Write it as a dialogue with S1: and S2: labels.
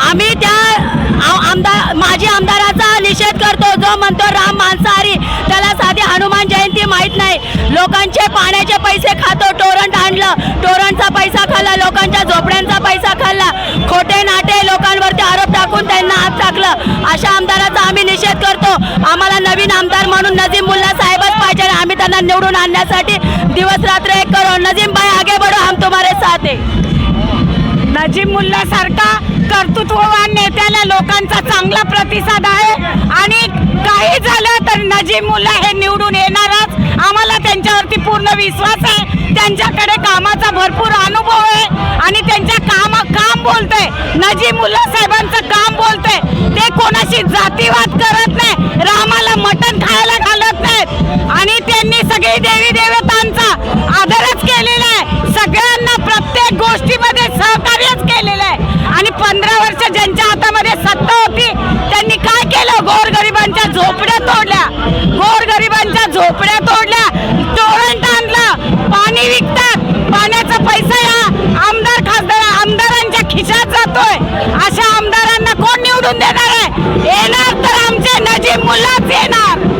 S1: आम्ही त्या माजी आमदाराचा निषेध करतो, जो म्हणतो राम मांसाहारी, त्याला साधी हनुमान जयंती माहीत नाही. लोकांचे पाण्याचे पैसे खातो, टोरंट आणलं, टोरंटचा पैसा खाल्ला, लोकांच्या झोपड्यांचा पैसा खाल्ला, खोटे नाटे लोकांवरती आरोप टाकून त्यांना आत टाकलं. अशा आमदाराचा आम्ही निषेध करतो. आम्हाला नवीन आमदार म्हणून नजीम मुल्ला साहेबच पाहिजे. आम्ही त्यांना निवडून आणण्यासाठी दिवस रात्र एक करो. नजीम भाई आगे बढ़ो, हम तुम्हारे साथ है.
S2: नजीम मुल्ला सारखा कर्तृत्ववान नेत्याला लोकांचा चांगला प्रतिसाद आहे आणि काही झालं तर नजीम मुल्ला हे निवडून येणारच. आम्हाला त्यांच्यावरती पूर्ण विश्वास आहे. त्यांच्याकडे कामाचा भरपूर अनुभव आहे आणि त्यांच्या काम बोलते. नजीम मुल्ला साहेबांचं काम बोलते. ते कोणाशी जातीवाद करत नाही, रामाला मटण खायला घालत नाहीत आणि त्यांनी सगळी देवी देवतांचा आदरच केलेला आहे. सगळ्यांना प्रत्येक गोष्टीमध्ये सहकार्यच केलेलं आहे आणि 15 वर्ष ज्यांच्या हातामध्ये सत्ता होती त्यांनी काय केलं? गोरगरिबांच्या झोपड्या तोडल्या, गोरगरिबांच्या झोपड्या तोडल्या, टोरंट आणलं, पाणी विकतात, पाण्याचा पैसा या आमदारांच्या खिशात जातोय. अशा आमदारांना कोण निवडून देणार आहे? येणार तर आमचे नजीम मुल्लाच येणार.